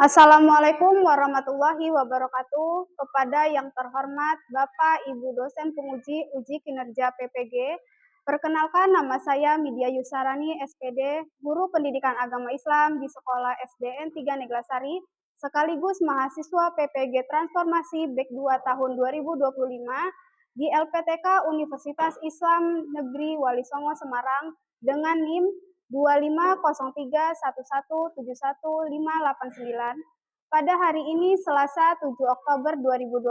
Assalamualaikum warahmatullahi wabarakatuh. Kepada yang terhormat Bapak Ibu dosen penguji uji kinerja PPG, perkenalkan nama saya Midya Yusarani SPD, Guru Pendidikan Agama Islam di Sekolah SDN 3 Neglasari, sekaligus mahasiswa PPG Transformasi BEK 2 tahun 2025 di LPTK Universitas Islam Negeri Wali Songo Semarang dengan NIM 250311715889. Pada hari ini Selasa 7 Oktober 2025,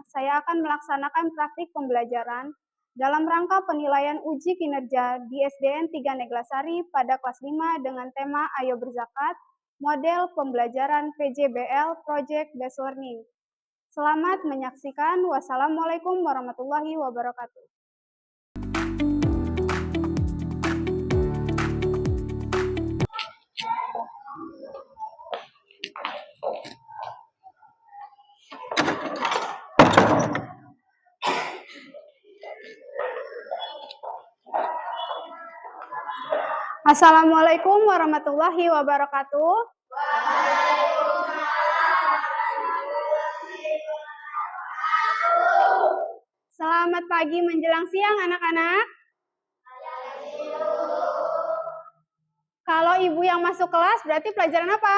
saya akan melaksanakan praktik pembelajaran dalam rangka penilaian uji kinerja di SDN 3 Neglasari pada kelas 5 dengan tema Ayo Berzakat, model pembelajaran PJBL Project Based Learning. Selamat menyaksikan. Wassalamualaikum warahmatullahi wabarakatuh. Assalamualaikum warahmatullahi wabarakatuh. Selamat pagi menjelang siang anak-anak. Kalau ibu yang masuk kelas berarti pelajaran apa?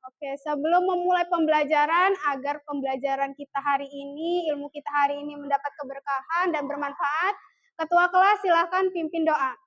Oke, sebelum memulai pembelajaran, agar pembelajaran kita hari ini, ilmu kita hari ini mendapat keberkahan dan bermanfaat, Ketua kelas silakan pimpin doa.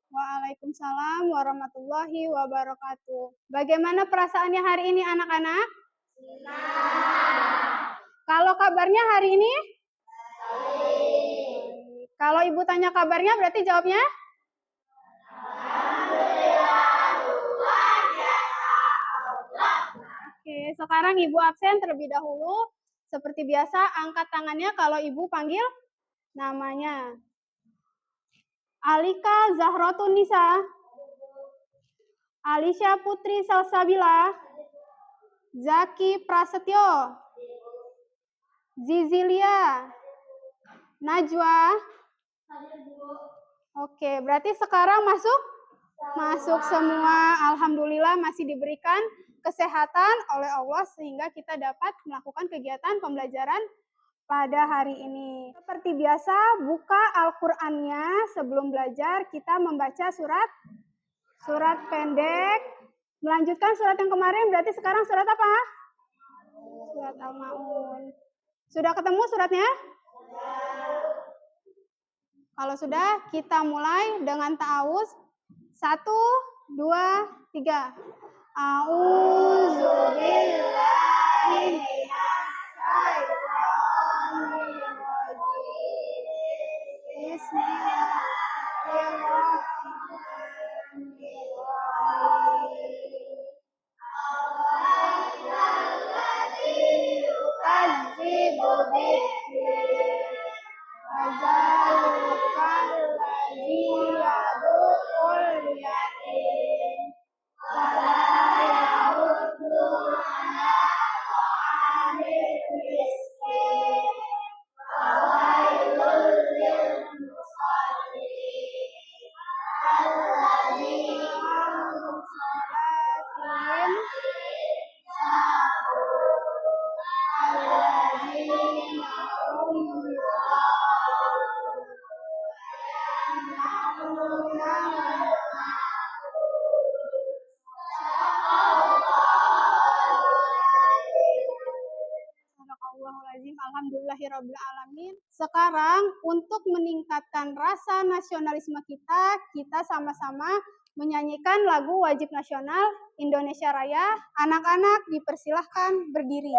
Waalaikumsalam warahmatullahi wabarakatuh. Bagaimana perasaannya hari ini anak-anak? Kalau kabarnya hari ini? Kalau ibu tanya kabarnya berarti jawabnya? Oke, sekarang ibu absen terlebih dahulu. Seperti biasa, angkat tangannya kalau ibu panggil namanya. Alika Zahrotun Nisa, Alisha Putri Salsabila, Zaki Prasetyo, Zizilia, Najwa. Oke, berarti sekarang masuk semua. Alhamdulillah masih diberikan kesehatan oleh Allah sehingga kita dapat melakukan kegiatan pembelajaran pada hari ini. Seperti biasa, buka Al-Qur'annya. Sebelum belajar kita membaca surat pendek. Melanjutkan surat yang kemarin, berarti sekarang surat apa? Surat Al-Ma'un. Sudah ketemu suratnya? Kalau sudah, kita mulai dengan ta'awuz. 1, 2, 3. A'udzubillahi minasyaitonirrajim. Bismillahirrahmanirrahim. Allazi yukadzibu biddin. Fadzalukal ladzi yad'ul yatim. Wala yahuddu ala ta'amil miskin. Fawailul lil musallin. Rabbil Alamin. Sekarang untuk meningkatkan rasa nasionalisme kita, kita sama-sama menyanyikan lagu wajib nasional Indonesia Raya. Anak-anak dipersilahkan berdiri.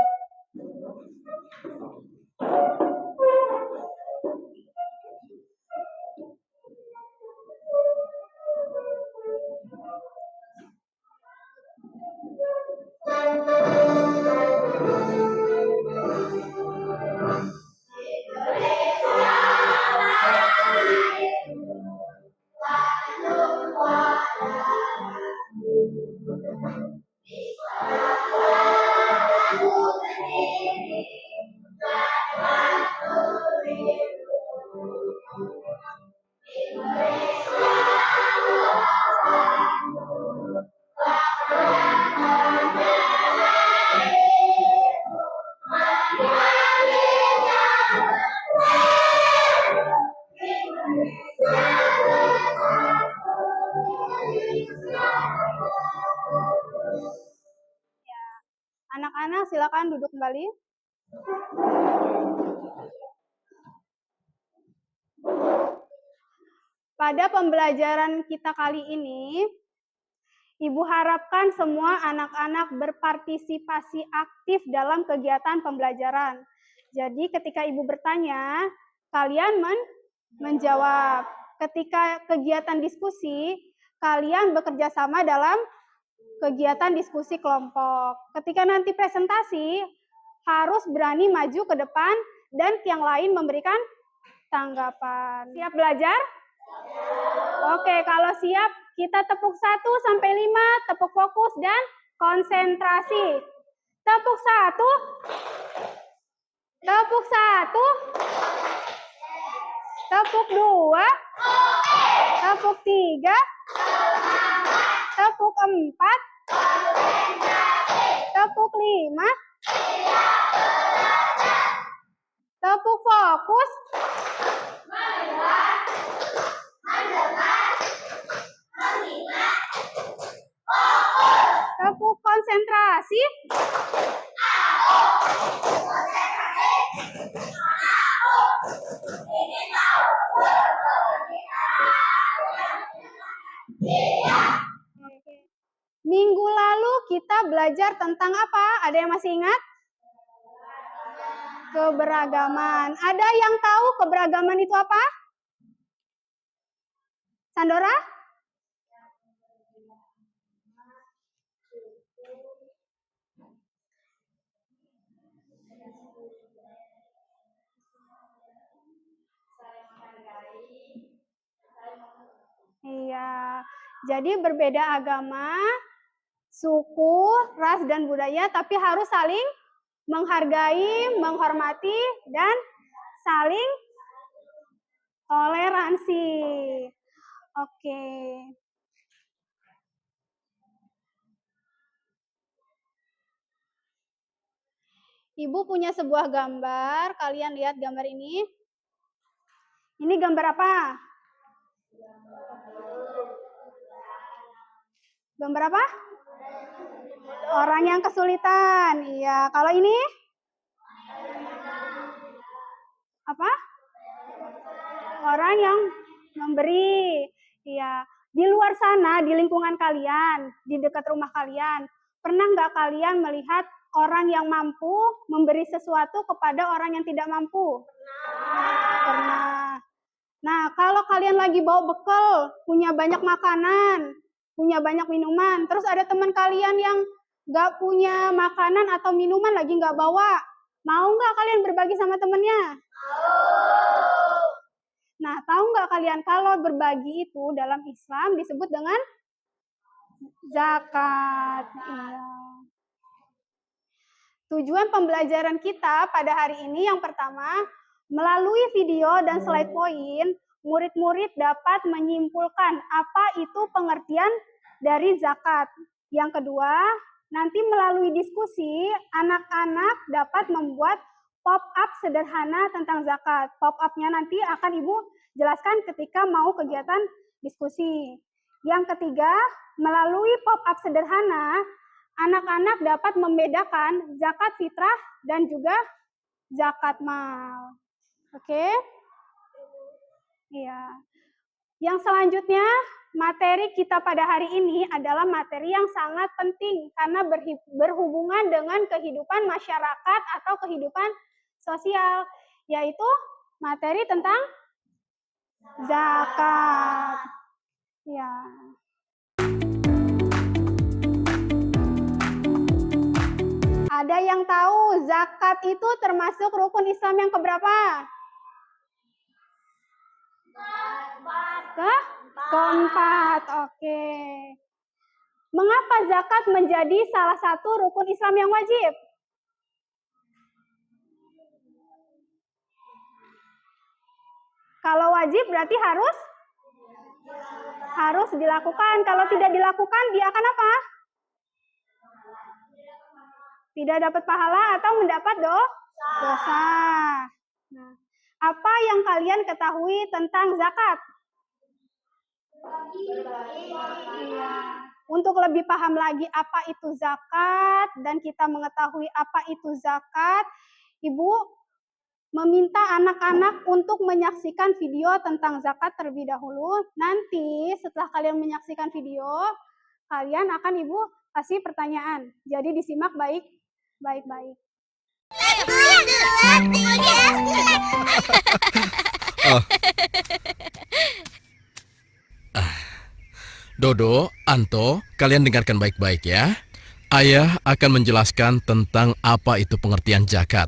Anak-anak silakan duduk kembali. Pada pembelajaran kita kali ini, Ibu harapkan semua anak-anak berpartisipasi aktif dalam kegiatan pembelajaran. Jadi ketika Ibu bertanya, kalian menjawab. Ketika kegiatan diskusi, kalian bekerja sama dalam kegiatan diskusi kelompok. Ketika nanti presentasi, harus berani maju ke depan dan yang lain memberikan tanggapan. Siap belajar? Oke, kalau siap, kita tepuk 1 sampai 5, tepuk fokus dan konsentrasi. Tepuk 1. Tepuk 1. Tepuk 2. Tepuk 3. Tepuk 4. Tepuk 5. Tepuk fokus. Tepuk konsentrasi. Minggu lalu kita belajar tentang apa? Ada yang masih ingat? Keberagaman. Ada yang tahu keberagaman itu apa? Sandora? Iya. Jadi berbeda agama, suku, ras, dan budaya, tapi harus saling menghargai, menghormati, dan saling toleransi. Oke. Ibu punya sebuah gambar, kalian lihat gambar ini. Ini gambar apa? Gambar apa? Orang yang kesulitan. Iya, kalau ini? Apa? Orang yang memberi. Iya. Di luar sana, di lingkungan kalian, di dekat rumah kalian, pernah nggak kalian melihat orang yang mampu memberi sesuatu kepada orang yang tidak mampu? Pernah. Nah, kalau kalian lagi bawa bekal, punya banyak makanan, punya banyak minuman, terus ada teman kalian yang nggak punya makanan atau minuman lagi nggak bawa, mau nggak kalian berbagi sama temennya? Nah, tahu nggak kalian kalau berbagi itu dalam Islam disebut dengan zakat. Iya. Tujuan pembelajaran kita pada hari ini yang pertama, melalui video dan slide point, murid-murid dapat menyimpulkan apa itu pengertian dari zakat. Yang kedua, nanti melalui diskusi, anak-anak dapat membuat pop-up sederhana tentang zakat. Pop-up-nya nanti akan Ibu jelaskan ketika mau kegiatan diskusi. Yang ketiga, melalui pop-up sederhana, anak-anak dapat membedakan zakat fitrah dan juga zakat mal. Oke? Iya. Yang selanjutnya, materi kita pada hari ini adalah materi yang sangat penting karena berhubungan dengan kehidupan masyarakat atau kehidupan sosial, yaitu materi tentang zakat. Ya. Ada yang tahu zakat itu termasuk rukun Islam yang keberapa? Keempat. Oke. Mengapa zakat menjadi salah satu rukun Islam yang wajib? Kalau wajib berarti harus dilakukan. Kalau tidak dilakukan, dia akan apa? Tidak dapat pahala atau mendapat dosa. Nah, apa yang kalian ketahui tentang zakat? Iya. Untuk lebih paham lagi apa itu zakat dan kita mengetahui apa itu zakat, Ibu meminta anak-anak untuk menyaksikan video tentang zakat terlebih dahulu. Nanti setelah kalian menyaksikan video, kalian akan Ibu kasih pertanyaan. Jadi disimak baik-baik. Dodo, Anto, kalian dengarkan baik-baik ya. Ayah akan menjelaskan tentang apa itu pengertian zakat.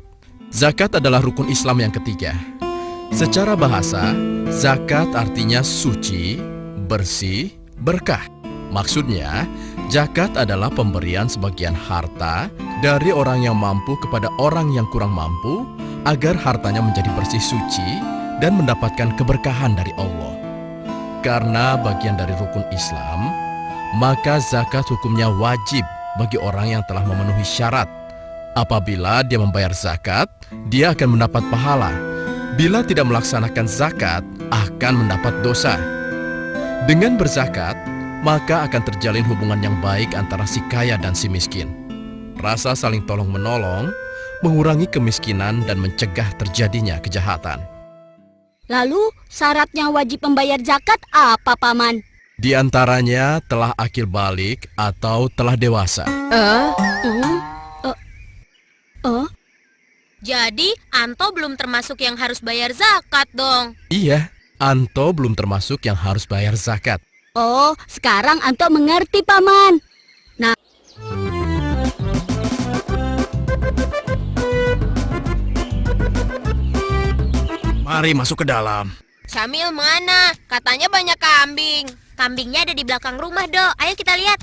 Zakat adalah rukun Islam yang ketiga. Secara bahasa, zakat artinya suci, bersih, berkah. Maksudnya, zakat adalah pemberian sebagian harta dari orang yang mampu kepada orang yang kurang mampu agar hartanya menjadi bersih suci dan mendapatkan keberkahan dari Allah. Karena bagian dari rukun Islam, maka zakat hukumnya wajib bagi orang yang telah memenuhi syarat. Apabila dia membayar zakat, dia akan mendapat pahala. Bila tidak melaksanakan zakat, akan mendapat dosa. Dengan berzakat, maka akan terjalin hubungan yang baik antara si kaya dan si miskin. Rasa saling tolong-menolong mengurangi kemiskinan dan mencegah terjadinya kejahatan. Lalu, syaratnya wajib membayar zakat apa, Paman? Di antaranya telah akil balik atau telah dewasa. Jadi, Anto belum termasuk yang harus bayar zakat dong. Iya, Anto belum termasuk yang harus bayar zakat. Oh, sekarang Anto mengerti, Paman. Nah, Mari masuk ke dalam. Syamil mana? Katanya banyak kambing. Kambingnya ada di belakang rumah, Dok. Ayo kita lihat.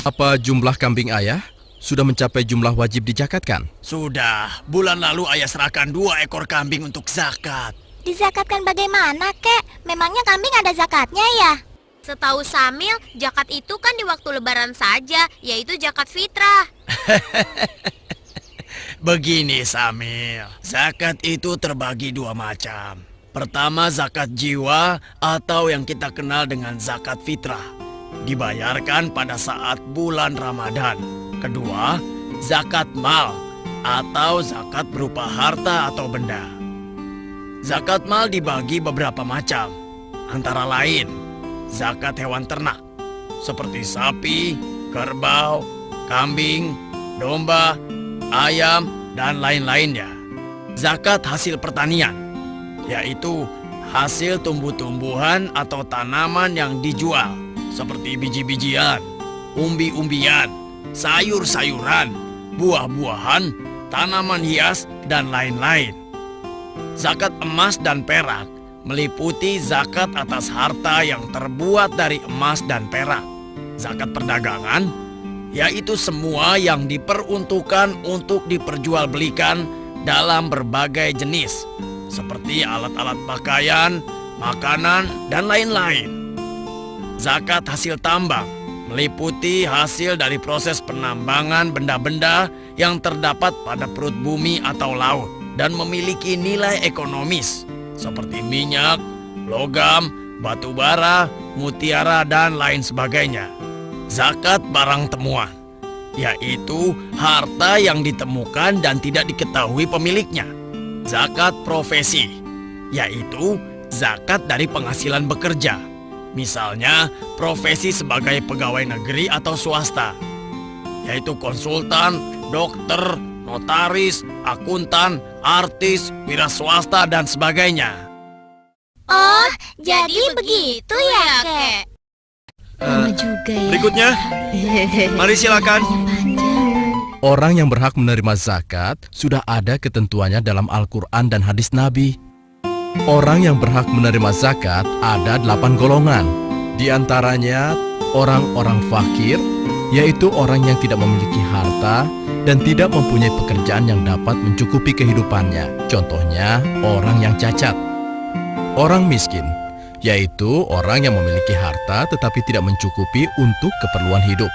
Apa jumlah kambing ayah sudah mencapai jumlah wajib dizakatkan? Sudah, bulan lalu ayah serahkan 2 ekor kambing untuk zakat. dizakatkan bagaimana, Kek? Memangnya kambing ada zakatnya ya? Setahu Samil, zakat itu kan di waktu lebaran saja, yaitu zakat fitrah. Begini Samil, zakat itu terbagi 2 macam. Pertama zakat jiwa atau yang kita kenal dengan zakat fitrah. Dibayarkan pada saat bulan Ramadan. Kedua, zakat mal atau zakat berupa harta atau benda. Zakat mal dibagi beberapa macam. Antara lain, zakat hewan ternak seperti sapi, kerbau, kambing, domba, ayam, dan lain-lainnya. Zakat hasil pertanian, yaitu hasil tumbuh-tumbuhan atau tanaman yang dijual, seperti biji-bijian, umbi-umbian, sayur-sayuran, buah-buahan, tanaman hias, dan lain-lain. Zakat emas dan perak meliputi zakat atas harta yang terbuat dari emas dan perak. Zakat perdagangan, yaitu semua yang diperuntukkan untuk diperjualbelikan dalam berbagai jenis, seperti alat-alat pakaian, makanan, dan lain-lain. Zakat hasil tambang meliputi hasil dari proses penambangan benda-benda yang terdapat pada perut bumi atau laut dan memiliki nilai ekonomis, seperti minyak, logam, batu bara, mutiara, dan lain sebagainya. Zakat barang temuan, yaitu harta yang ditemukan dan tidak diketahui pemiliknya. Zakat profesi, yaitu zakat dari penghasilan bekerja. Misalnya, profesi sebagai pegawai negeri atau swasta, yaitu konsultan, dokter, notaris, akuntan, artis, wira swasta, dan sebagainya. Oh, jadi begitu ya, Kek? Lama juga ya. Berikutnya, mari silakan. Orang yang berhak menerima zakat sudah ada ketentuannya dalam Al-Quran dan hadis Nabi. Orang yang berhak menerima zakat ada 8 golongan. Di antaranya orang-orang fakir, yaitu orang yang tidak memiliki harta dan tidak mempunyai pekerjaan yang dapat mencukupi kehidupannya. Contohnya, orang yang cacat. Orang miskin, yaitu orang yang memiliki harta tetapi tidak mencukupi untuk keperluan hidup.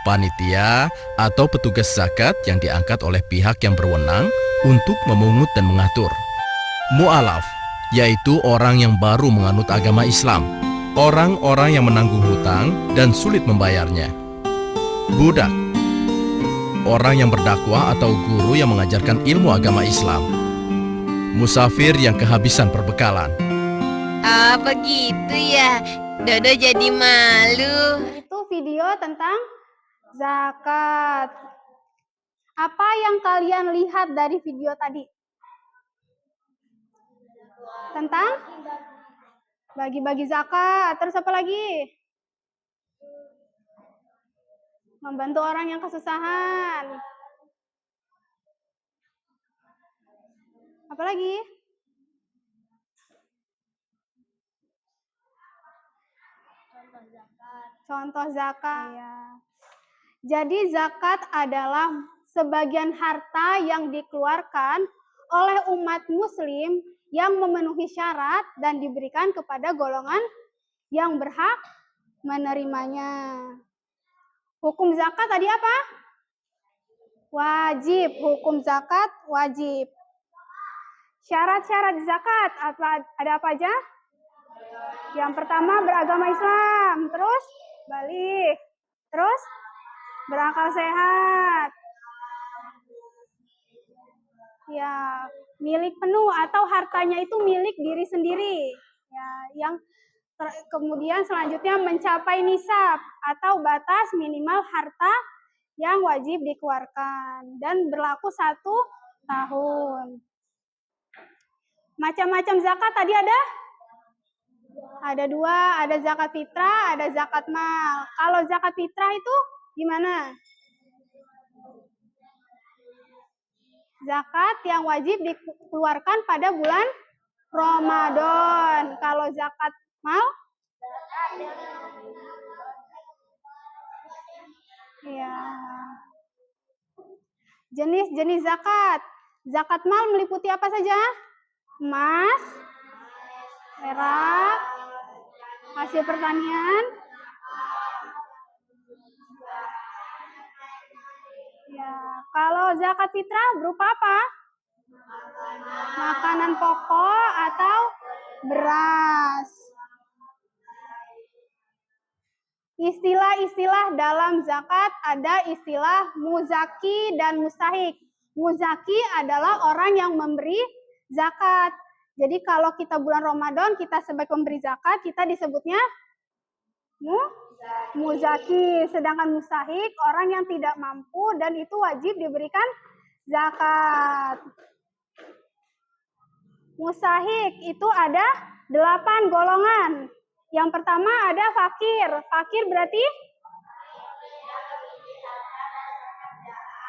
Panitia atau petugas zakat yang diangkat oleh pihak yang berwenang untuk memungut dan mengatur. Mu'alaf, yaitu orang yang baru menganut agama Islam. Orang-orang yang menanggung hutang dan sulit membayarnya. Budak, orang yang berdakwah atau guru yang mengajarkan ilmu agama Islam. Musafir yang kehabisan perbekalan. Ah, begitu ya. Dodo jadi malu. Itu video tentang zakat. Apa yang kalian lihat dari video tadi? Tentang bagi-bagi zakat. Terus apa lagi? Membantu orang yang kesusahan. Apa lagi? Contoh zakat. Ya. Jadi zakat adalah sebagian harta yang dikeluarkan oleh umat muslim yang memenuhi syarat dan diberikan kepada golongan yang berhak menerimanya. Hukum zakat tadi apa? Wajib. Hukum zakat wajib. Syarat-syarat zakat ada apa aja? Yang pertama beragama Islam, terus balik, terus berakal sehat. Ya, milik penuh atau hartanya itu milik diri sendiri. Ya, yang kemudian selanjutnya mencapai nisab atau batas minimal harta yang wajib dikeluarkan dan berlaku 1 tahun. Macam-macam zakat tadi ada? Ada 2, ada zakat fitrah, ada zakat mal. Kalau zakat fitrah itu gimana? Zakat yang wajib dikeluarkan pada bulan Ramadan. Kalau zakat mal? Ya. Jenis-jenis zakat. Zakat mal meliputi apa saja? Emas, perak, hasil pertanian. Ya, kalau zakat fitrah berupa apa? Makanan pokok atau beras. Istilah-istilah dalam zakat ada istilah muzaki dan mustahik. Muzaki adalah orang yang memberi zakat. Jadi kalau kita bulan Ramadan, kita sebagai pemberi zakat, kita disebutnya muzaki. Sedangkan mustahik, orang yang tidak mampu dan itu wajib diberikan zakat. Mustahik itu ada 8 golongan. Yang pertama ada fakir. Fakir berarti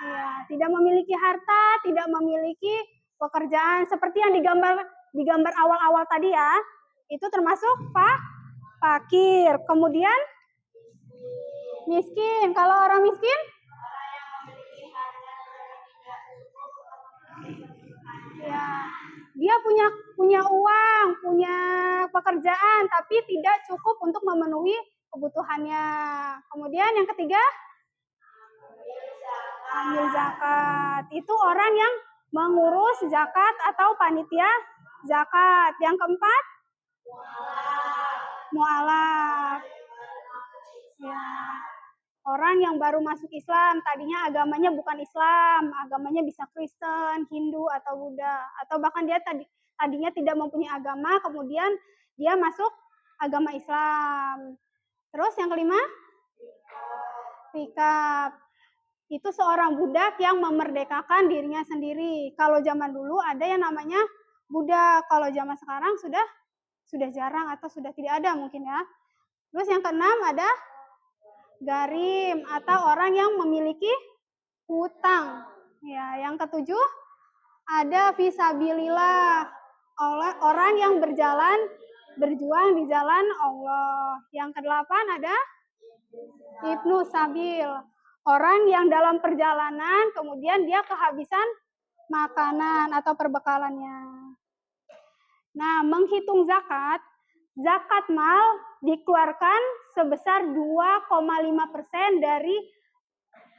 ya, tidak memiliki harta, tidak memiliki pekerjaan seperti yang digambar awal-awal tadi ya. Itu termasuk fakir. Kemudian miskin. Kalau orang miskin ya, dia punya uang, punya pekerjaan, tapi tidak cukup untuk memenuhi kebutuhannya. Kemudian yang ketiga, amil zakat. Itu orang yang mengurus zakat atau panitia zakat. Yang keempat, mu'alaf. Ya, orang yang baru masuk Islam, tadinya agamanya bukan Islam, agamanya bisa Kristen, Hindu, atau Buddha, atau bahkan dia tadinya tidak mempunyai agama, kemudian dia masuk agama Islam. Terus yang kelima, rikab. Itu seorang budak yang memerdekakan dirinya sendiri. Kalau zaman dulu ada yang namanya budak, kalau zaman sekarang sudah jarang atau sudah tidak ada mungkin ya. Terus yang keenam ada garim atau orang yang memiliki hutang. Ya, yang ketujuh ada fisabilillah, oleh orang yang berjuang di jalan Allah. Yang kedelapan ada ibnu sabil, orang yang dalam perjalanan kemudian dia kehabisan makanan atau perbekalannya. Nah, menghitung zakat mal dikeluarkan sebesar 2,5% dari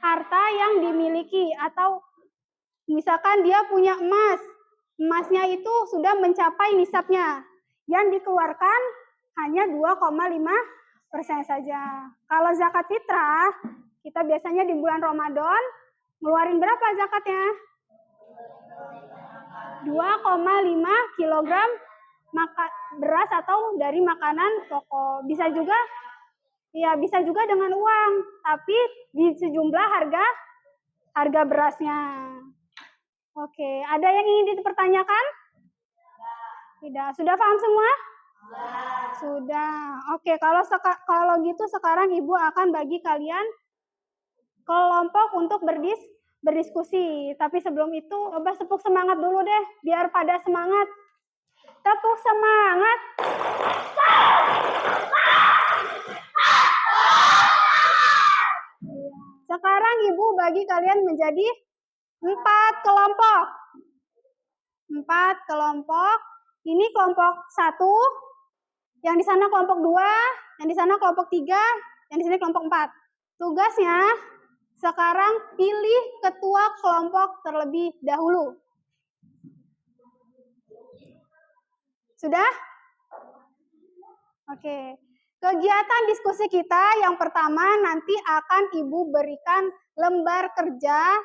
harta yang dimiliki, atau misalkan dia punya emasnya itu sudah mencapai nisabnya, yang dikeluarkan hanya 2,5% saja. Kalau zakat fitrah, kita biasanya di bulan Ramadan ngeluarin berapa zakatnya? 2,5 kilogram beras atau dari makanan pokok. Bisa juga dengan uang, tapi di sejumlah harga berasnya. Oke, ada yang ingin dipertanyakan? Tidak. Sudah paham semua? Sudah. Oke, kalau gitu sekarang Ibu akan bagi kalian kelompok untuk berdiskusi. Tapi sebelum itu, coba tepuk semangat dulu deh, biar pada semangat. Tepuk semangat. Sekarang Ibu bagi kalian menjadi 4 kelompok. 4 kelompok. Ini kelompok 1, yang di sana kelompok 2, yang di sana kelompok 3, yang di sini kelompok 4. Tugasnya sekarang pilih ketua kelompok terlebih dahulu. Sudah? Oke. Kegiatan diskusi kita yang pertama nanti akan Ibu berikan lembar kerja.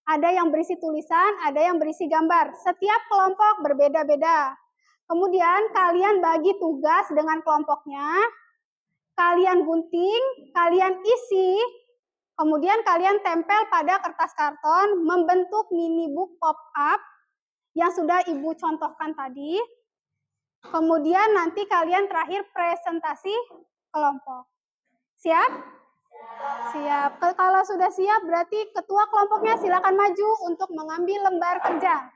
Ada yang berisi tulisan, ada yang berisi gambar. Setiap kelompok berbeda-beda. Kemudian kalian bagi tugas dengan kelompoknya. Kalian gunting, kalian isi. Kemudian kalian tempel pada kertas karton membentuk mini book pop-up yang sudah Ibu contohkan tadi. Kemudian nanti kalian terakhir presentasi kelompok. Siap? Siap. Kalau sudah siap berarti ketua kelompoknya silakan maju untuk mengambil lembar kerja.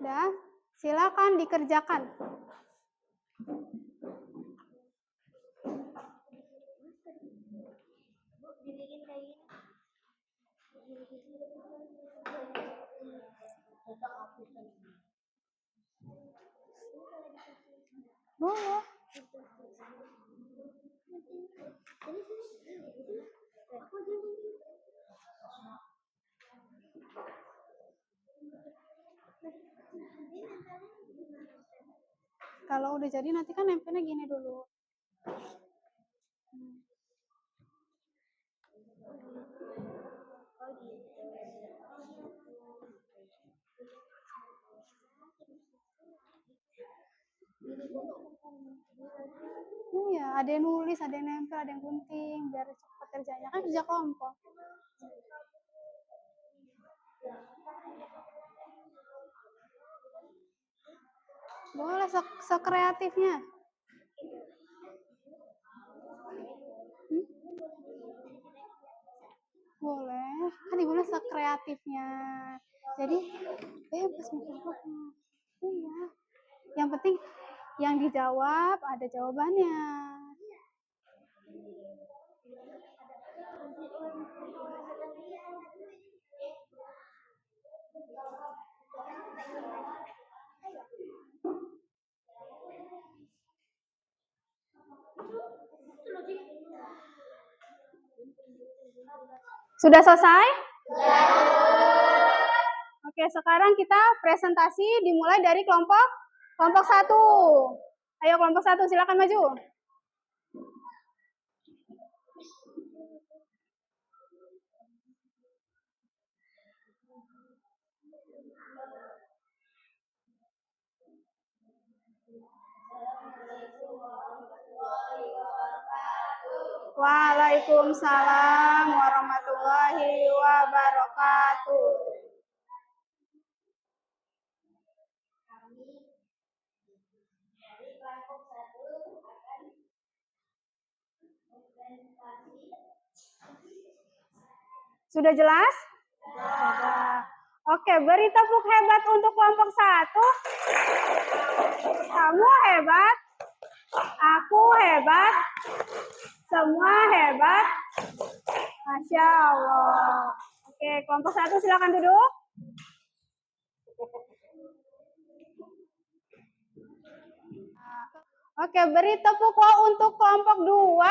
Sudah, silakan dikerjakan. Boleh. Kalau udah jadi nanti kan nempelnya gini dulu. Iya, ada yang nulis, ada yang nempel, ada yang gunting, biar cepat kerjanya. Kan kerja kelompok. Boleh sekreatifnya. Boleh, kan Ibunya sekreatifnya. Jadi bebas mikirnya. Iya. Yang penting yang dijawab ada jawabannya. Sudah selesai? Oke, sekarang kita presentasi dimulai dari kelompok Kelompok 1. Ayo kelompok 1, silakan maju. Waalaikumsalam warahmatullahi wabarakatuh. Sudah jelas? Sudah. Oke, beri tepuk hebat untuk kelompok 1. Kamu hebat, aku hebat, semua hebat. Masya Allah. Oke, kelompok 1 silakan duduk. Oke, beri tepuk untuk kelompok 2.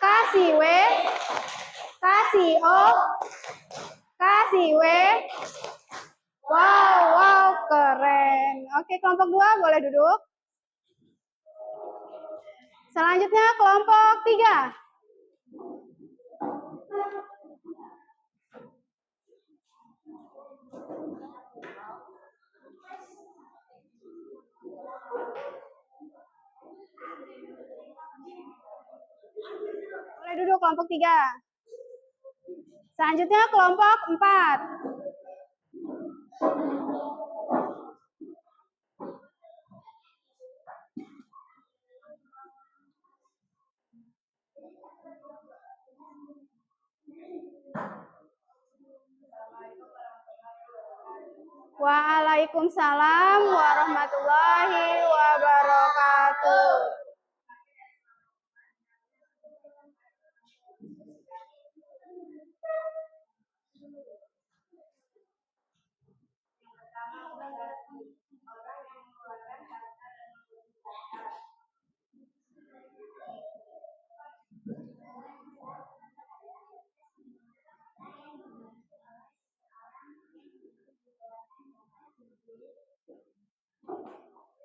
Kasih W, kasih O, kasih W. Wow, keren. Oke, kelompok 2 boleh duduk. Selanjutnya kelompok 3. Boleh duduk kelompok 3. Selanjutnya kelompok 4. Waalaikumsalam warahmatullahi wabarakatuh.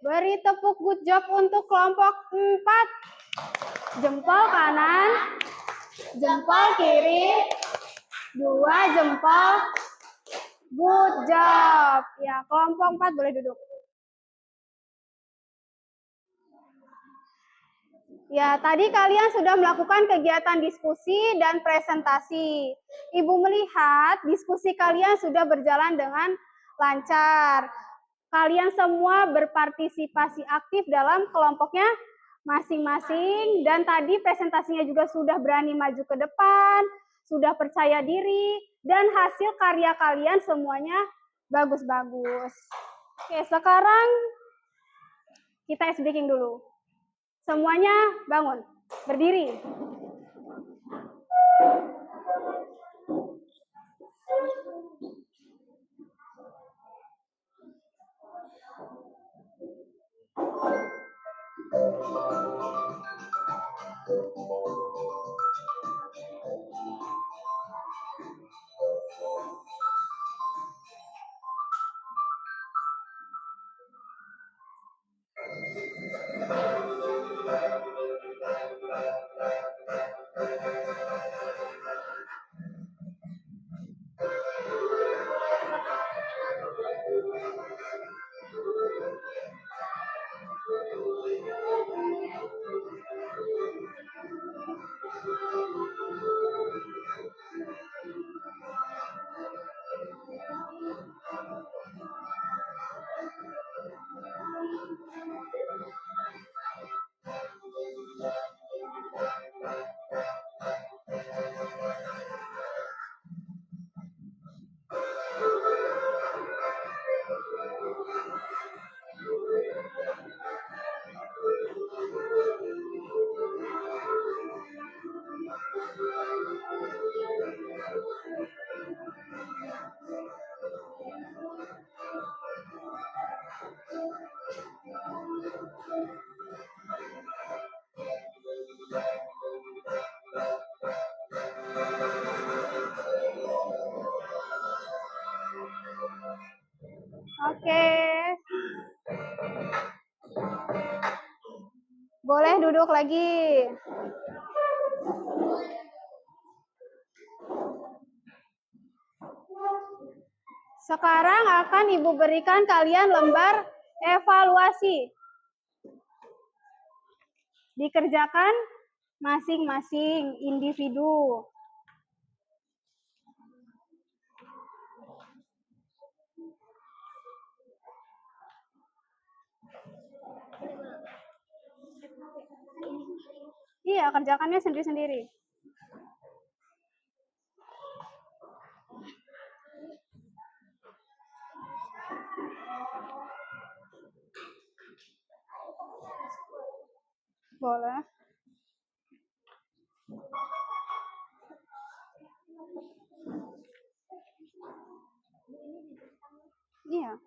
Beri tepuk good job untuk kelompok 4. Jempol kanan, jempol kiri, 2 jempol. Good job. Ya, kelompok 4 boleh duduk. Ya, tadi kalian sudah melakukan kegiatan diskusi dan presentasi. Ibu melihat diskusi kalian sudah berjalan dengan lancar. Kalian semua berpartisipasi aktif dalam kelompoknya masing-masing, dan tadi presentasinya juga sudah berani maju ke depan, sudah percaya diri, dan hasil karya kalian semuanya bagus-bagus. Oke, sekarang kita ice breaking dulu. Semuanya bangun, berdiri. Oke. duduk lagi. Sekarang akan Ibu berikan kalian lembar evaluasi. Dikerjakan masing-masing individu. Iya, kerjakannya sendiri-sendiri. Boleh. Iya.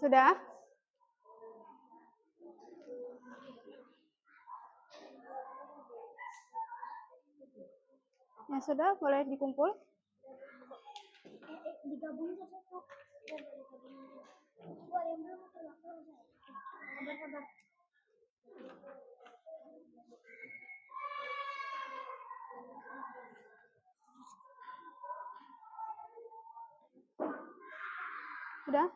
Sudah? Ya sudah, boleh dikumpul. Sudah?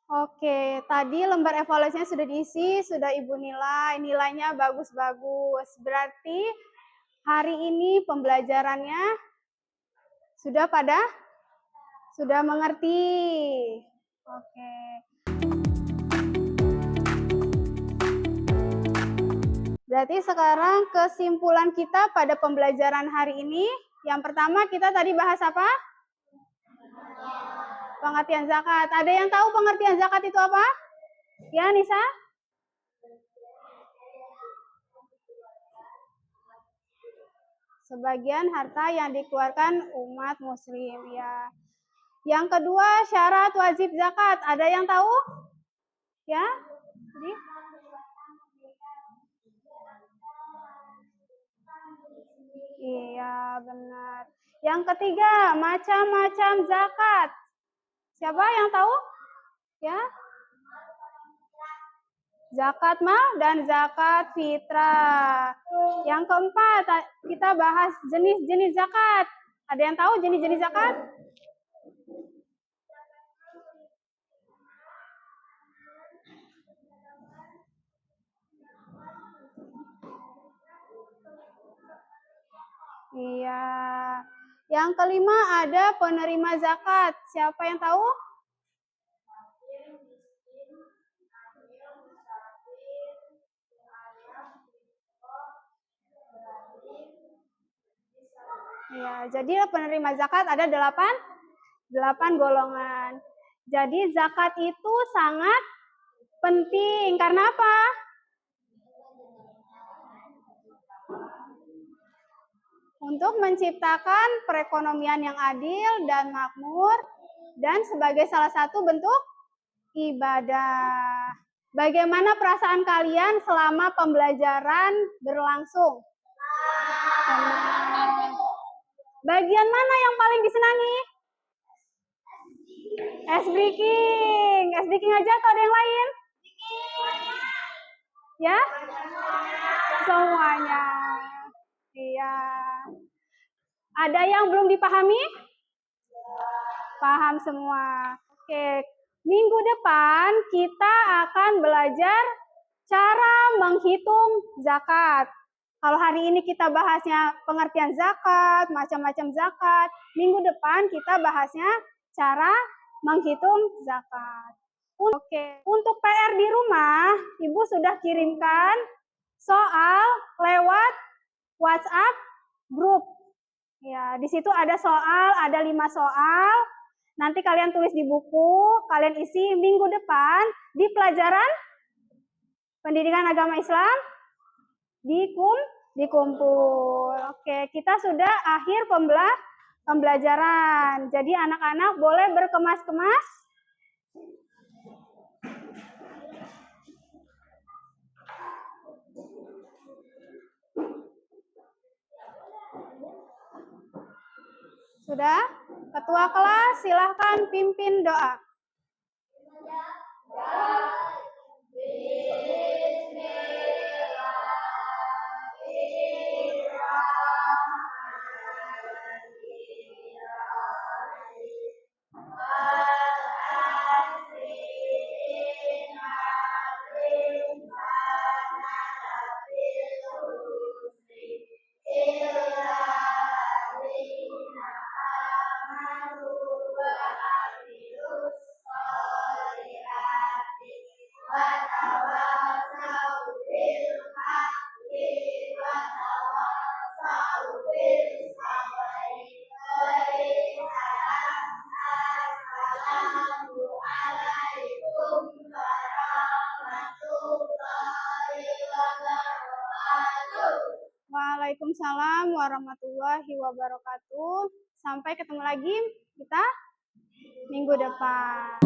Oke, tadi lembar evaluasinya sudah diisi, sudah Ibu nilai, nilainya bagus-bagus. Berarti hari ini pembelajarannya sudah mengerti. Oke. Berarti sekarang kesimpulan kita pada pembelajaran hari ini, yang pertama kita tadi bahas apa? Pengertian zakat. Ada yang tahu pengertian zakat itu apa? Ya, Nisa? Sebagian harta yang dikeluarkan umat muslim, ya. Yang kedua, syarat wajib zakat. Ada yang tahu? Ya? Jadi? Iya, benar. Yang ketiga, macam-macam zakat. Siapa yang tahu? Ya? Zakat mal dan zakat fitrah. Yang keempat, kita bahas jenis-jenis zakat. Ada yang tahu jenis-jenis zakat? Iya. Yang kelima ada penerima zakat. Siapa yang tahu? Ya, jadi penerima zakat ada 8 golongan. Jadi zakat itu sangat penting. Karena apa? Untuk menciptakan perekonomian yang adil dan makmur dan sebagai salah satu bentuk ibadah. Bagaimana perasaan kalian selama pembelajaran berlangsung? Senang. Bagian mana yang paling disenangi? S breaking. S breaking aja atau ada yang lain? Ya? Semuanya. Iya. Ada yang belum dipahami? Paham semua. Oke. Minggu depan kita akan belajar cara menghitung zakat. Kalau hari ini kita bahasnya pengertian zakat, macam-macam zakat. Minggu depan kita bahasnya cara menghitung zakat. Oke, untuk PR di rumah, Ibu sudah kirimkan soal lewat WhatsApp grup. Ya, di situ ada soal, ada 5 soal. Nanti kalian tulis di buku, kalian isi minggu depan di pelajaran pendidikan agama Islam dikumpul. Oke, kita sudah akhir pembelajaran. Jadi anak-anak boleh berkemas-kemas. Sudah? Ketua kelas silahkan pimpin doa. Waalaikumsalam warahmatullahi wabarakatuh. Sampai ketemu lagi kita minggu depan.